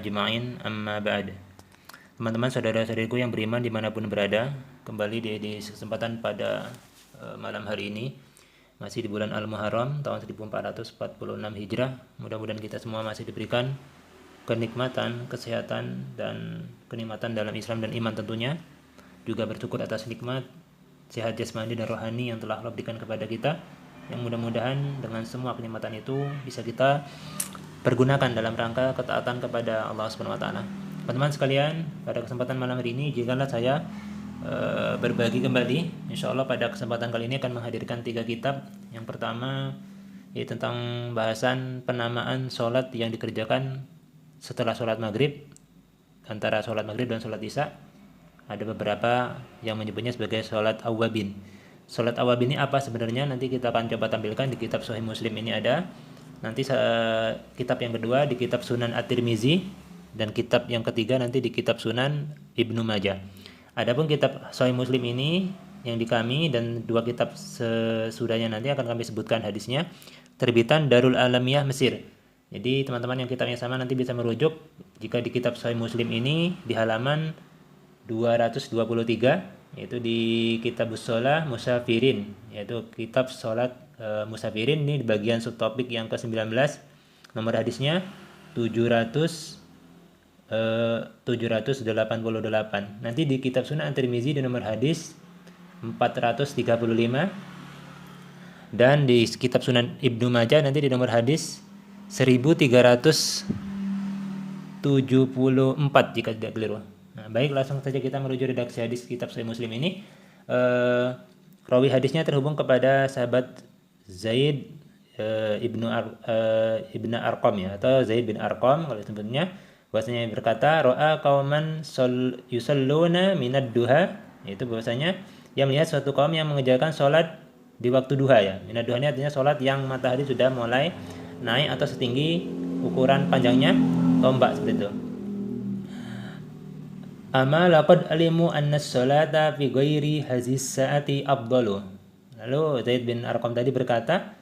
Ajma'in amma ba'd. Teman-teman saudara-saudariku yang beriman dimanapun berada, kembali di kesempatan pada malam hari ini, masih di bulan Al-Muharram tahun 1446 Hijrah. Mudah-mudahan kita semua masih diberikan kenikmatan, kesehatan, dan kenikmatan dalam Islam dan iman tentunya. Juga bersyukur atas nikmat sehat jasmani dan rohani yang telah Allah berikan kepada kita, yang mudah-mudahan dengan semua kenikmatan itu bisa kita pergunakan dalam rangka ketaatan kepada Allah Subhanahu wa taala. Teman-teman sekalian, pada kesempatan malam hari ini izinkanlah saya berbagi kembali. Insyaallah pada kesempatan kali ini akan menghadirkan 3 kitab. Yang pertama yaitu tentang bahasan penamaan sholat yang dikerjakan setelah sholat maghrib, antara sholat maghrib dan sholat isya. Ada beberapa yang menyebutnya sebagai sholat awwabin. Sholat awwabin ini apa sebenarnya? Nanti kita akan coba tampilkan di kitab Sahih Muslim ini ada. Nanti kitab yang kedua di kitab Sunan At-Tirmizi, dan kitab yang ketiga nanti di kitab Sunan Ibnu Majah. Adapun kitab Sahih Muslim ini yang di kami, dan 2 kitab sesudahnya nanti akan kami sebutkan hadisnya, terbitan Darul Alamiyah Mesir. Jadi teman-teman yang kitabnya sama nanti bisa merujuk jika di kitab Sahih Muslim ini di halaman 223, yaitu di kitab Shalah Musafirin, yaitu kitab sholat musafirin. Ini di bagian subtopik yang ke-19, nomor hadisnya 788. Nanti di kitab Sunan At-Tirmizi di nomor hadis 435, dan di kitab Sunan Ibnu Majah nanti di nomor hadis 1374 jika tidak keliru. Nah, baik, langsung saja kita merujuk redaksi hadis kitab Sahih Muslim ini. Rawi hadisnya terhubung kepada sahabat Zaid ibnu Arqam, ya, atau Zaid bin Arqam kalau disebutnya, bahwasanya berkata ro'a qauman yusalluna minad duha, yaitu bahwasanya yang melihat suatu kaum yang mengerjakan sholat di waktu duha, ya. Minad duha ini artinya sholat yang matahari sudah mulai naik atau setinggi ukuran panjangnya tombak, seperti itu. Ama laqad alimu anna sholata fi ghairi hazis saati afdalu. Lalu Zaid bin Arqam tadi berkata,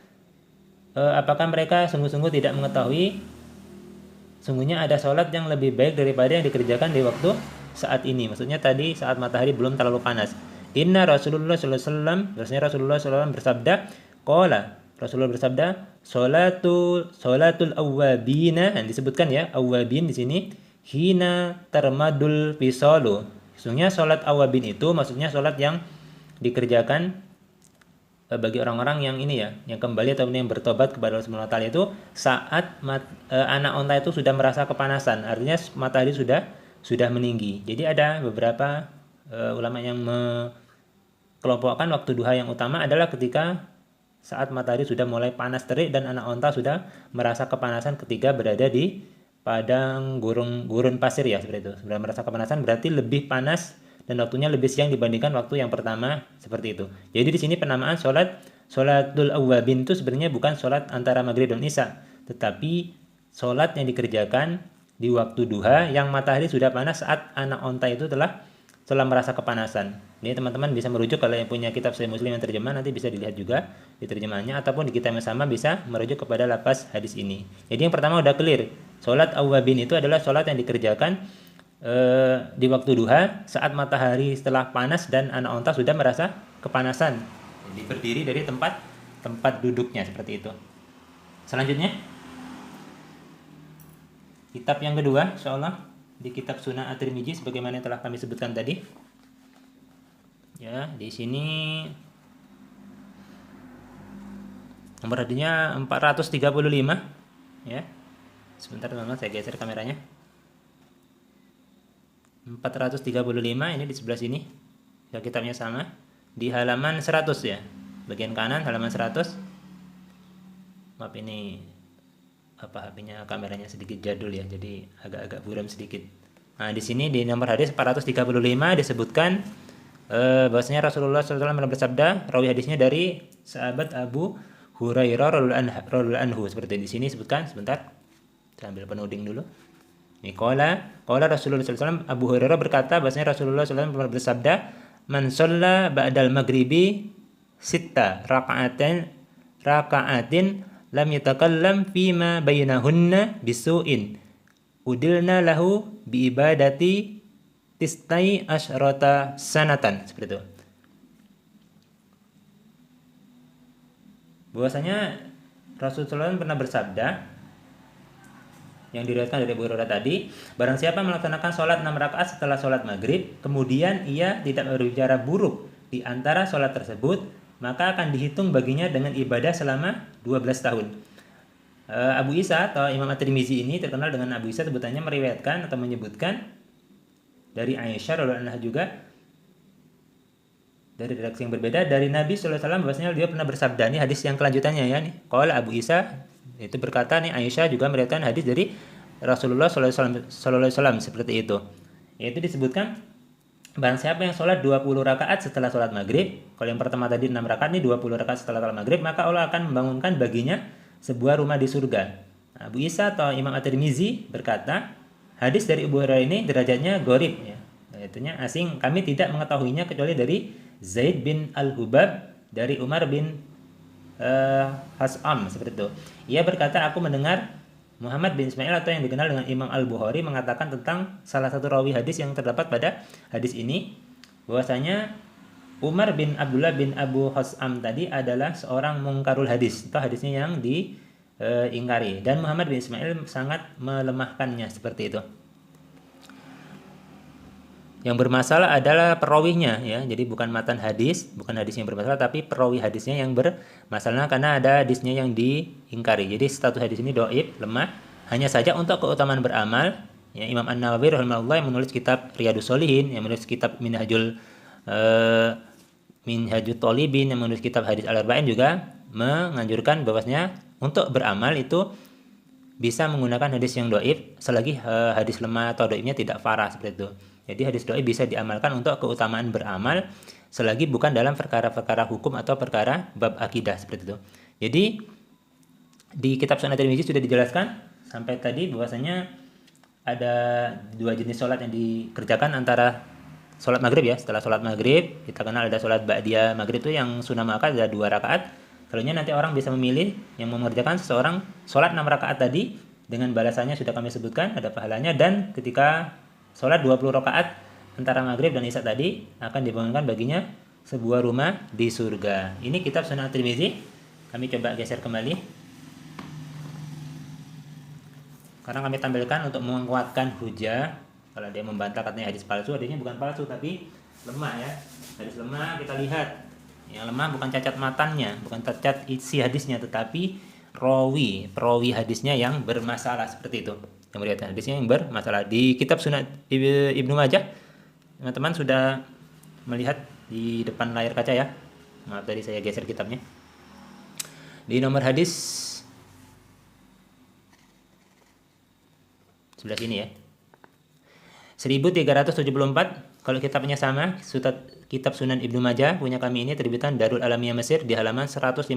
apakah mereka sungguh-sungguh tidak mengetahui sungguhnya ada sholat yang lebih baik daripada yang dikerjakan di waktu saat ini. Maksudnya tadi saat matahari belum terlalu panas. Inna Rasulullah sallallahu alaihi wasallam, bahwasanya Rasulullah sallallahu alaihi wasallam bersabda, Rasulullah bersabda, sholatul awwabina, yang disebutkan ya, awwabin di sini, hina tarmadul fisalu. Sesungguhnya sholat awwabin itu maksudnya sholat yang dikerjakan bagi orang-orang yang ini ya, yang kembali atau yang bertobat kepada Allah Subhanahu wa taala, itu saat anak onta itu sudah merasa kepanasan, artinya matahari sudah meninggi. Jadi ada beberapa ulama yang mengelompokkan waktu duha yang utama adalah ketika saat matahari sudah mulai panas terik dan anak onta sudah merasa kepanasan ketika berada di padang gurun pasir, ya, seperti itu. Sudah merasa kepanasan berarti lebih panas dan waktunya lebih siang dibandingkan waktu yang pertama, seperti itu. Jadi di sini penamaan sholatul awwabin itu sebenarnya bukan sholat antara maghrib dan isya, tetapi sholat yang dikerjakan di waktu duha yang matahari sudah panas saat anak onta itu telah merasa kepanasan. Ini teman-teman bisa merujuk, kalau yang punya kitab Sahih Muslim yang terjemah nanti bisa dilihat juga di terjemahannya, ataupun di kitab yang sama bisa merujuk kepada lafaz hadis ini. Jadi yang pertama udah clear, sholat awwabin itu adalah sholat yang dikerjakan di waktu duha saat matahari setelah panas dan anak onta sudah merasa kepanasan. Jadi berdiri dari tempat duduknya, seperti itu. Selanjutnya kitab yang kedua insyaallah di kitab Sunan At-Tirmizi sebagaimana yang telah kami sebutkan tadi. Ya, di sini nomor hadisnya 435, ya. Sebentar teman-teman, saya geser kameranya. 435 ini di sebelah sini. Ya, kitabnya sama. Di halaman 100, ya. Bagian kanan halaman 100. Maaf, ini HP-nya kameranya sedikit jadul, ya. Jadi agak-agak buram sedikit. Nah, di sini di nomor hadis 435 disebutkan bahwasanya Rasulullah SAW bersabda, rawi hadisnya dari sahabat Abu Hurairah radhiyallahu anhu. Seperti di sini sebutkan, sebentar. Saya ambil penuding dulu. Ini qala Rasulullah SAW, Abu Hurairah berkata bahwasanya Rasulullah SAW bersabda, man shalla ba'dal maghribi sitta raka'atin lam yatakallam fima bainahunna bisu'in udilna lahu bi ibadati tistai asyrata sanatan, seperti itu. Bahwasanya Rasulullah pernah bersabda yang diriwayatkan dari Abu Hurairah tadi, barang siapa melaksanakan sholat 6 rakaat setelah sholat maghrib, kemudian ia tidak berbicara buruk di antara sholat tersebut, maka akan dihitung baginya dengan ibadah selama 12 tahun. Abu Isa atau Imam At-Tirmizi ini terkenal dengan Abu Isa, sebutannya meriwayatkan atau menyebutkan dari Aisyah radhiyallahu anha juga dari redaksi yang berbeda dari Nabi sallallahu alaihi wasallam, bahwasanya dia pernah bersabda. Ini hadis yang kelanjutannya ya nih. Qala Abu Isa itu berkata, nih Aisyah juga meriwayatkan hadis dari Rasulullah sallallahu alaihi wasallam seperti itu. Yaitu disebutkan barang siapa yang sholat 20 rakaat setelah sholat maghrib, kalau yang pertama tadi 6 rakaat, ini 20 rakaat setelah sholat maghrib, maka Allah akan membangunkan baginya sebuah rumah di surga. Abu Isa atau Imam At-Tirmizi berkata, hadis dari Abu Hurairah ini derajatnya gharib ya. Artinya asing, kami tidak mengetahuinya kecuali dari Zaid bin Al-Hubab dari Umar bin Has'am, seperti itu. Ia berkata, aku mendengar Muhammad bin Ismail atau yang dikenal dengan Imam Al-Bukhari mengatakan tentang salah satu rawi hadis yang terdapat pada hadis ini, bahwasanya Umar bin Abdullah bin Abu Has'am tadi adalah seorang mungkarul hadis, atau hadisnya yang diingkari, dan Muhammad bin Ismail sangat melemahkannya, seperti itu. Yang bermasalah adalah perawinya ya. Jadi bukan matan hadis, bukan hadis yang bermasalah, tapi perawi hadisnya yang bermasalah karena ada hadisnya yang diingkari. Jadi status hadis ini dhaif, lemah. Hanya saja untuk keutamaan beramal, ya, Imam An-Nawawi rahimahullah yang menulis kitab Riyadhus Shalihin, yang menulis kitab Minhajul Thalibin, yang menulis kitab Hadis Al-Arba'in juga menganjurkan bahwasanya untuk beramal itu bisa menggunakan hadis yang dhaif selagi hadis lemah atau dhaifnya tidak parah, seperti itu. Jadi hadis dhaif bisa diamalkan untuk keutamaan beramal selagi bukan dalam perkara-perkara hukum atau perkara bab akidah, seperti itu. Jadi di kitab Sunan Tirmizi sudah dijelaskan sampai tadi bahwasanya ada dua jenis sholat yang dikerjakan antara sholat maghrib ya. Setelah sholat maghrib kita kenal ada sholat ba'diyah maghrib itu yang sunnah muakkad ada 2 rakaat. Kalunya nanti orang bisa memilih yang mengerjakan seseorang sholat 6 rakaat tadi dengan balasannya sudah kami sebutkan, ada pahalanya, dan ketika sholat 20 rakaat antara maghrib dan isya tadi akan dibangunkan baginya sebuah rumah di surga. Ini kitab Sunan Tirmizi. Kami coba geser kembali. Karena kami tampilkan untuk menguatkan hujah. Kalau dia membantah katanya hadis palsu, hadisnya bukan palsu tapi lemah ya. Hadis lemah kita lihat. Yang lemah bukan cacat matannya, bukan cacat isi hadisnya, tetapi perawi hadisnya yang bermasalah, seperti itu. Yang meriwayatkan hadisnya yang bermasalah. Di kitab Sunan Ibnu Majah, teman-teman sudah melihat di depan layar kaca ya. Maaf tadi saya geser kitabnya. Di nomor hadis sebelah sini ya. 1374. Kalau kitabnya sama, kitab Sunan Ibnu Majah punya kami ini terbitan Darul Alamiyah Mesir di halaman 154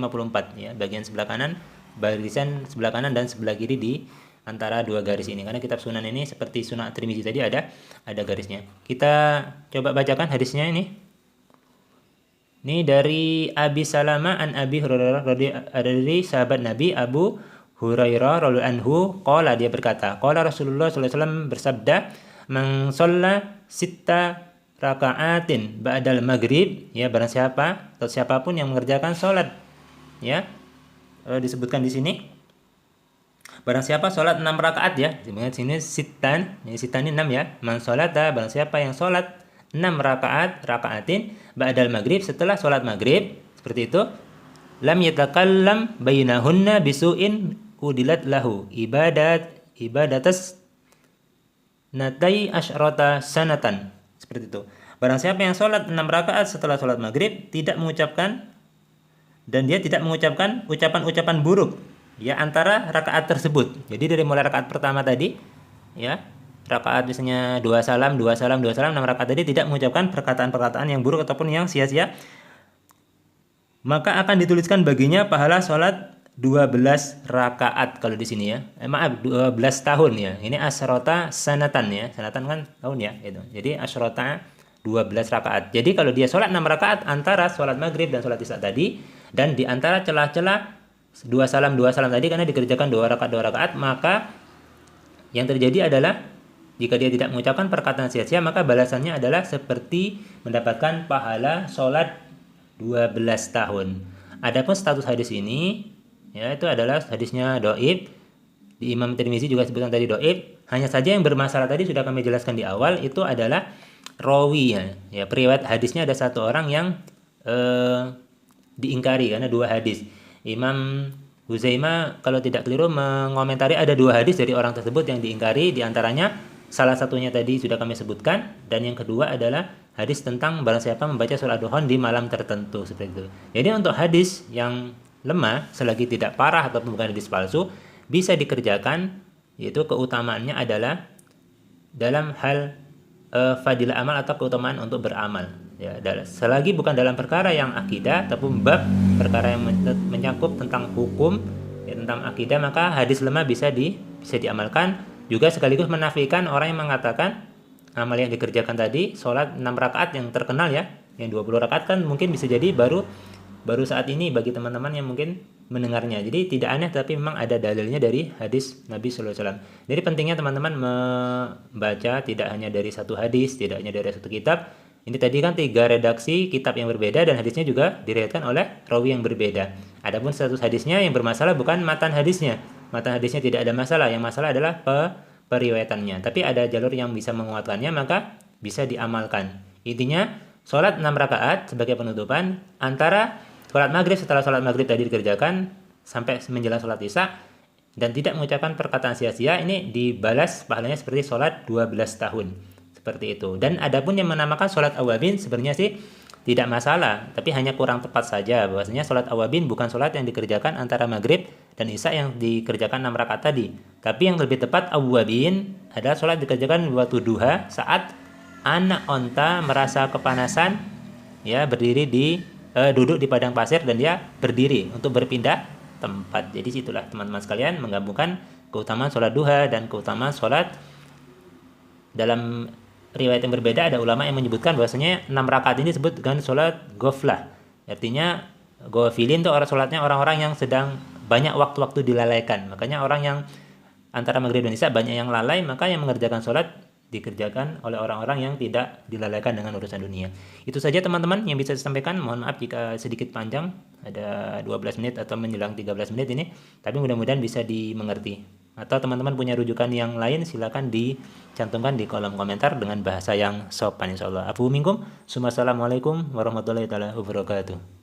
ya, bagian sebelah kanan, barisan sebelah kanan dan sebelah kiri di antara dua garis ini. Karena kitab Sunan ini seperti Sunan Tirmizi tadi ada garisnya. Kita coba bacakan hadisnya ini. Ini dari Abi Salamah an Abi Hurairah dari sahabat Nabi Abu Hurairah radhiyallahu anhu, qala, dia berkata, qala Rasulullah sallallahu alaihi wasallam bersabda, man shalla sitta raka'atin ba'dal maghrib, ya, barang siapa atau siapapun yang mengerjakan sholat ya, disebutkan di sini barang siapa sholat 6 rakaat ya, di sini sitan, ya, sitan ini 6 ya, man sholata, barang siapa yang sholat 6 rakaatin ba'dal maghrib, setelah sholat maghrib, seperti itu, lam yatakallam bainahunna bisu'in udilat lahu ibadatas natai asyrata sanatan, seperti itu. Barang siapa yang sholat 6 rakaat setelah sholat maghrib tidak mengucapkan, dan dia tidak mengucapkan ucapan-ucapan buruk ya antara rakaat tersebut. Jadi dari mulai rakaat pertama tadi ya, rakaat misalnya 2 salam 6 rakaat tadi tidak mengucapkan perkataan-perkataan yang buruk ataupun yang sia-sia, maka akan dituliskan baginya pahala sholat 12 rakaat kalau di sini ya. 12 tahun ya. Ini asyrota sanatan ya. Sanatan kan tahun ya gitu. Jadi asyrota 12 rakaat. Jadi kalau dia sholat 6 rakaat antara sholat maghrib dan sholat isya tadi, dan di antara celah-celah 2 salam tadi karena dikerjakan 2 rakaat, maka Yang terjadi adalah jika dia tidak mengucapkan perkataan sia-sia, maka balasannya adalah seperti mendapatkan pahala sholat 12 tahun. Adapun status hadis ini, ya itu adalah hadisnya dhaif. Di Imam Tirmizi juga sebutkan tadi dhaif. Hanya saja yang bermasalah tadi sudah kami jelaskan di awal, itu adalah rawi ya. Ya, periwayat hadisnya ada satu orang yang diingkari karena dua hadis. Imam Huzaimah kalau tidak keliru mengomentari ada dua hadis dari orang tersebut yang diingkari, diantaranya salah satunya tadi sudah kami sebutkan, dan yang kedua adalah hadis tentang barang siapa membaca surah Duhan di malam tertentu, seperti itu. Jadi untuk hadis yang lemah selagi tidak parah ataupun bukan hadis palsu bisa dikerjakan, yaitu keutamaannya adalah dalam hal fadilah amal atau keutamaan untuk beramal. Ya, selagi bukan dalam perkara yang akidah ataupun bab perkara yang menyangkut tentang hukum, ya, tentang akidah, maka hadis lemah bisa diamalkan. Juga sekaligus menafikan orang yang mengatakan amal yang dikerjakan tadi, sholat 6 rakaat yang terkenal ya, yang 20 rakaat kan mungkin bisa jadi baru saat ini bagi teman-teman yang mungkin mendengarnya. Jadi tidak aneh, tapi memang ada dalilnya dari hadis Nabi Sallallahu Alaihi Wasallam. Jadi pentingnya teman-teman membaca tidak hanya dari satu hadis, tidak hanya dari satu kitab. Ini tadi kan 3 redaksi kitab yang berbeda dan hadisnya juga diriwayatkan oleh rawi yang berbeda. Adapun status hadisnya yang bermasalah bukan matan hadisnya. Matan hadisnya tidak ada masalah, yang masalah adalah periwayatannya. Tapi ada jalur yang bisa menguatkannya, maka bisa diamalkan. Intinya, sholat 6 rakaat sebagai penutupan antara sholat maghrib, setelah sholat maghrib tadi dikerjakan sampai menjelang sholat isya dan tidak mengucapkan perkataan sia-sia, ini dibalas pahalanya seperti sholat 12 tahun. Seperti itu. Dan adapun yang menamakan sholat awabin sebenarnya sih tidak masalah, tapi hanya kurang tepat saja. Bahwasanya sholat awabin bukan sholat yang dikerjakan antara maghrib dan isya yang dikerjakan 6 rakaat tadi. Tapi yang lebih tepat awabin adalah sholat dikerjakan waktu duha saat anak onta merasa kepanasan, ya berdiri duduk di padang pasir dan dia berdiri untuk berpindah tempat. Jadi situlah teman-teman sekalian menggabungkan keutamaan sholat duha dan keutamaan sholat. Dalam riwayat yang berbeda ada ulama yang menyebutkan bahwasanya 6 rakaat ini disebut dengan sholat ghaflah. Artinya ghafilin itu sholatnya orang-orang yang sedang banyak waktu-waktu dilalaikan. Makanya orang yang antara maghrib dan isya banyak yang lalai, maka yang mengerjakan sholat dikerjakan oleh orang-orang yang tidak dilalaikan dengan urusan dunia. Itu saja teman-teman yang bisa saya sampaikan. Mohon maaf jika sedikit panjang, ada 12 menit atau menjelang 13 menit ini, tapi mudah-mudahan bisa dimengerti. Atau teman-teman punya rujukan yang lain, silakan dicantumkan di kolom komentar dengan bahasa yang sopan insyaallah. Afu minkum. Assalamualaikum warahmatullahi wabarakatuh.